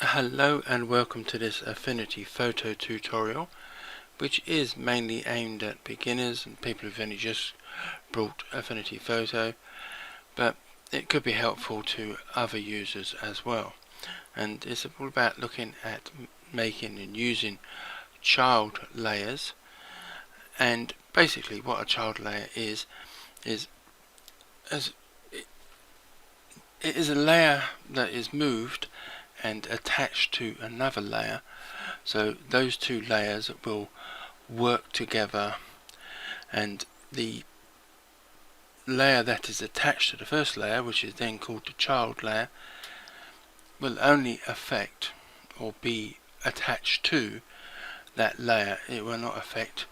Hello and welcome to this Affinity photo tutorial, which is mainly aimed at beginners and people who've only just brought Affinity Photo, but it could be helpful to other users as well. And it's all about looking at making and using child layers. And basically what a child layer is as it is a layer that is moved and attached to another layer, so those two layers will work together, and the layer that is attached to the first layer, which is then called the child layer, will only affect or be attached to that layer. It will not affect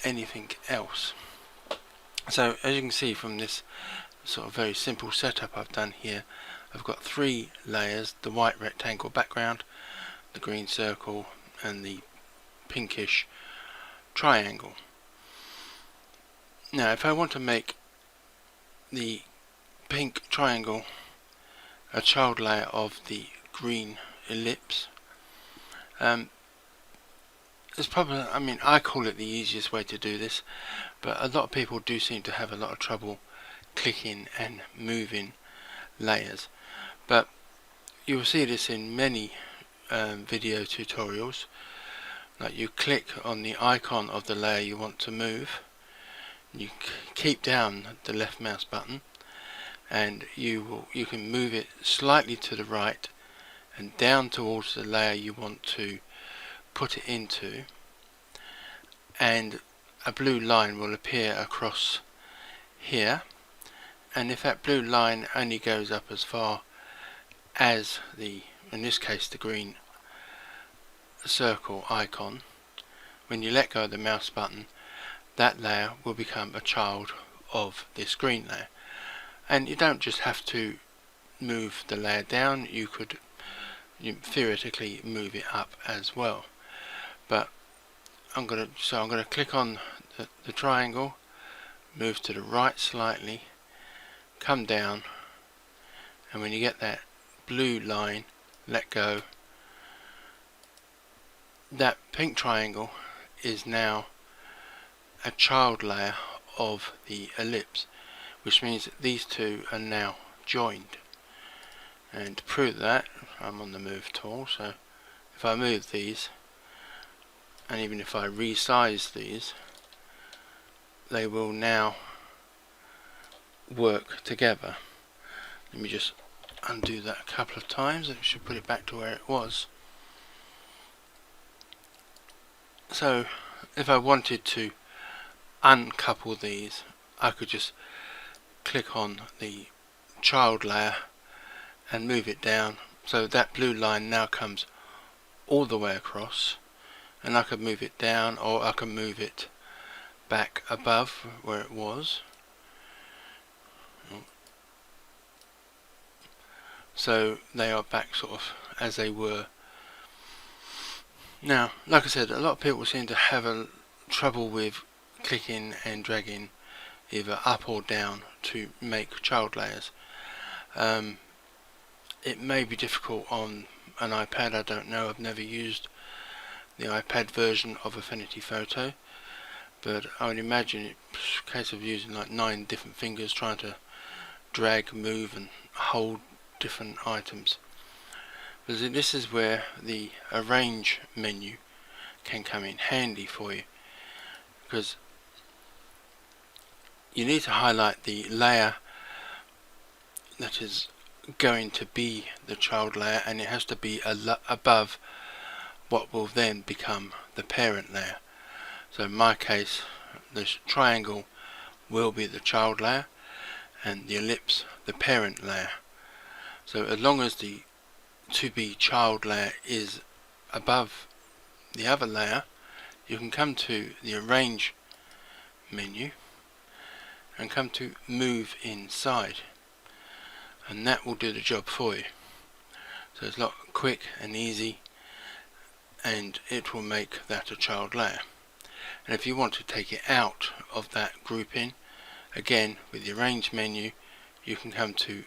anything else. So as you can see from this sort of very simple setup I've done here, I've got three layers: the white rectangle background, the green circle, and the pinkish triangle. Now if I want to make the pink triangle a child layer of the green ellipse, it's probably, I call it the easiest way to do this, but a lot of people do seem to have a lot of trouble clicking and moving layers. But you will see this in many video tutorials. Like, you click on the icon of the layer you want to move, you keep down the left mouse button, and you can move it slightly to the right and down towards the layer you want to put it into, and a blue line will appear across here. And if that blue line only goes up as far as in this case the green circle icon, when you let go of the mouse button, that layer will become a child of this green layer. And you don't just have to move the layer down, you could theoretically move it up as well. But I'm going to click on the triangle, move to the right slightly, come down, and when you get that blue line, let go. That pink triangle is now a child layer of the ellipse, which means that these two are now joined. And to prove that, I'm on the move tool, so if I move these, and even if I resize these, they will now work together. Let me just undo that a couple of times, and it should put it back to where it was. So if I wanted to uncouple these, I could just click on the child layer and move it down, so that blue line now comes all the way across, and I could move it down, or I can move it back above where it was. So they are back sort of as they were. Now, like I said, a lot of people seem to have trouble with clicking and dragging either up or down to make child layers. It may be difficult on an iPad, I don't know, I've never used the iPad version of Affinity Photo, but I would imagine it's a case of using like 9 different fingers trying to drag, move and hold different items. But this is where the arrange menu can come in handy for you, because you need to highlight the layer that is going to be the child layer, and it has to be above what will then become the parent layer. So in my case, this triangle will be the child layer and the ellipse the parent layer. So as long as the to be child layer is above the other layer, you can come to the arrange menu and come to move inside, and that will do the job for you. So it's a lot quick and easy, and it will make that a child layer. And if you want to take it out of that grouping, again with the arrange menu, you can come to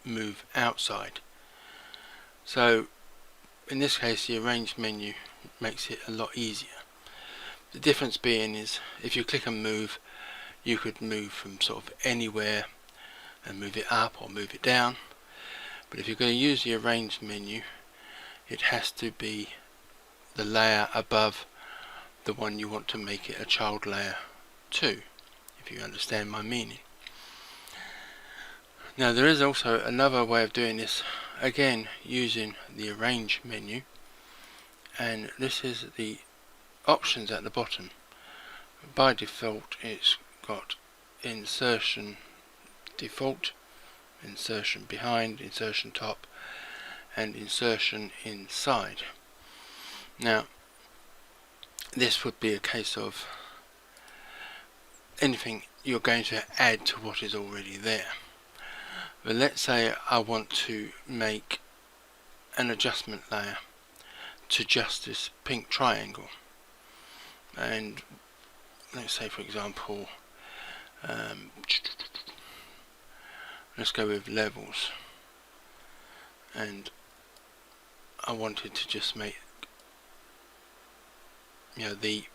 move outside. So in this case the arranged menu makes it a lot easier. The difference being is if you click and move, you could move from sort of anywhere and move it up or move it down, but if you're going to use the arranged menu, it has to be the layer above the one you want to make it a child layer to, if you understand my meaning. Now there is also another way of doing this, again using the arrange menu, and this is the options at the bottom. By default it's got insertion default, insertion behind, insertion top, and insertion inside. Now this would be a case of anything you're going to add to what is already there. But let's say I want to make an adjustment layer to just this pink triangle, and let's say for example let's go with levels, and I wanted to just make the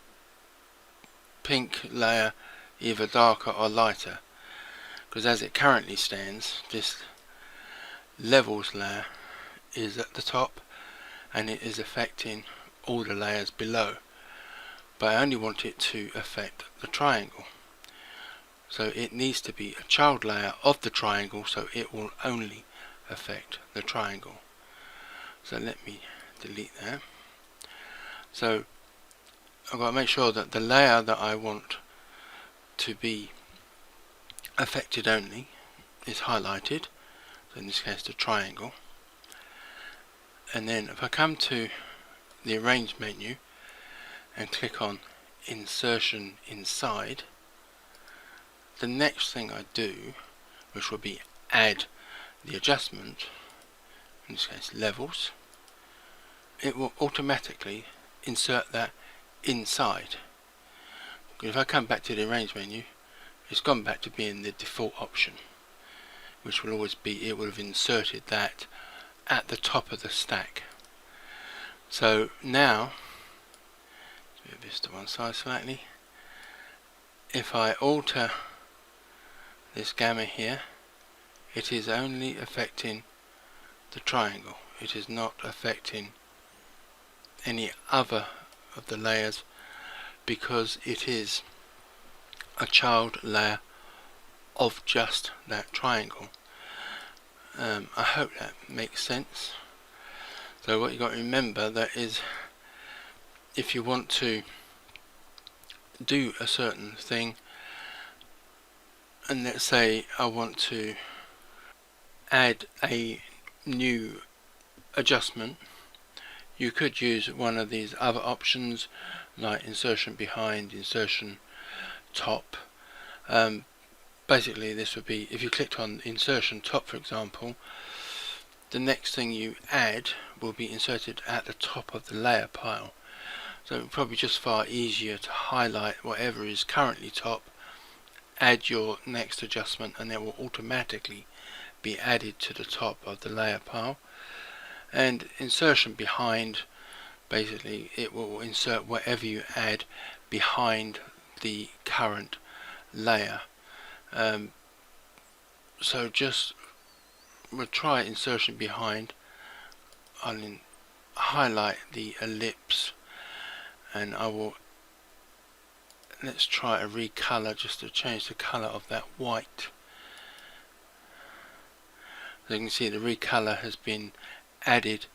pink layer either darker or lighter, because as it currently stands this levels layer is at the top and it is affecting all the layers below, but I only want it to affect the triangle, so it needs to be a child layer of the triangle, so it will only affect the triangle. So let me delete that. So I've got to make sure that the layer that I want to be affected only is highlighted, so in this case the triangle, and then if I come to the arrange menu and click on insertion inside, the next thing I do, which will be add the adjustment, in this case levels, it will automatically insert that inside. If I come back to the arrange menu, it's gone back to being the default option, which will always be, it would have inserted that at the top of the stack. So now, move this to one side slightly, if I alter this gamma here, it is only affecting the triangle, it is not affecting any other of the layers, because it is a child layer of just that triangle. I hope that makes sense. So what you got to remember that is, if you want to do a certain thing, and let's say I want to add a new adjustment, you could use one of these other options like insertion behind, insertion top. Basically this would be, if you clicked on insertion top for example, the next thing you add will be inserted at the top of the layer pile. So it's probably just far easier to highlight whatever is currently top, add your next adjustment, and it will automatically be added to the top of the layer pile. And insertion behind, basically it will insert whatever you add behind the current layer. So we'll try insertion behind. I'll highlight the ellipse, and I will, let's try a recolor just to change the color of that white. So you can see the recolor has been added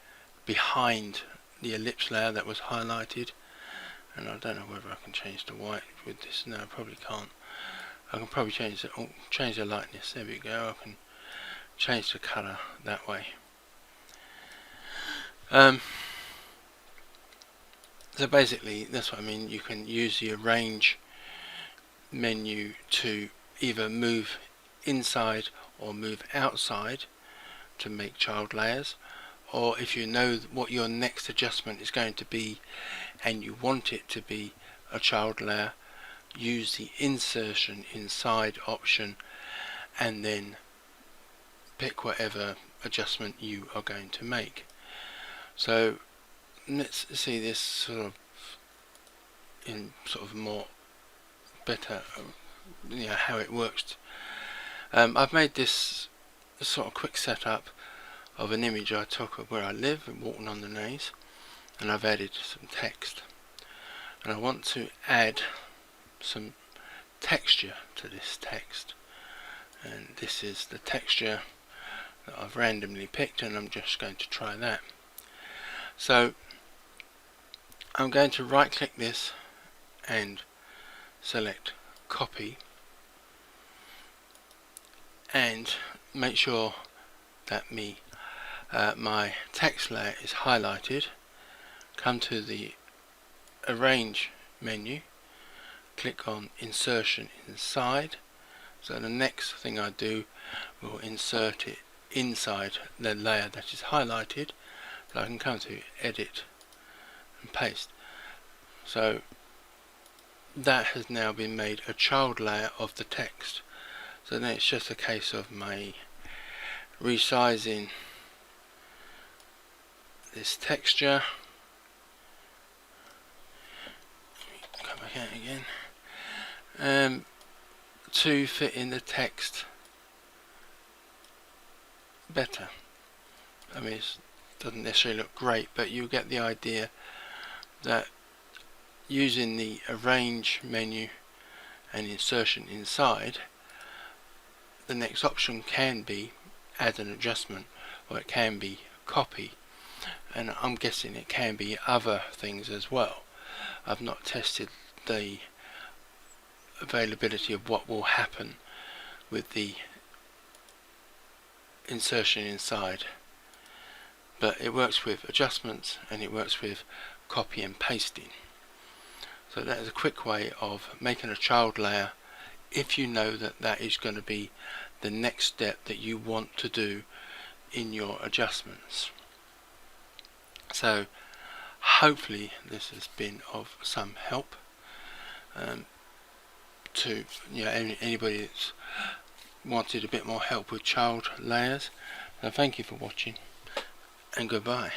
behind the ellipse layer that was highlighted, and I don't know whether I can change the white with this. No, I probably can't. I can probably change the lightness. There we go. I can change the color that way. So basically that's what I mean. You can use the arrange menu to either move inside or move outside to make child layers, or if you know what your next adjustment is going to be and you want it to be a child layer, use the insertion inside option and then pick whatever adjustment you are going to make. So let's see this sort of in sort of more better, how it works. I've made this sort of quick setup of an image I took of where I live and walking on the Naze, and I've added some text, and I want to add some texture to this text, and this is the texture that I've randomly picked, and I'm just going to try that. So I'm going to right click this and select copy, and make sure that my text layer is highlighted. Come to the arrange menu, click on insertion inside. So the next thing I do will insert it inside the layer that is highlighted, so I can come to edit and paste. So that has now been made a child layer of the text. So then it's just a case of my resizing this texture. Come back out again. To fit in the text better. I mean, it doesn't necessarily look great, but you get the idea that using the arrange menu and insertion inside, the next option can be add an adjustment, or it can be copy, and I'm guessing it can be other things as well. I've not tested the availability of what will happen with the insertion inside, but it works with adjustments and it works with copy and pasting. So that is a quick way of making a child layer if you know that that is going to be the next step that you want to do in your adjustments. So hopefully this has been of some help to anybody that's wanted a bit more help with child layers. So thank you for watching, and goodbye.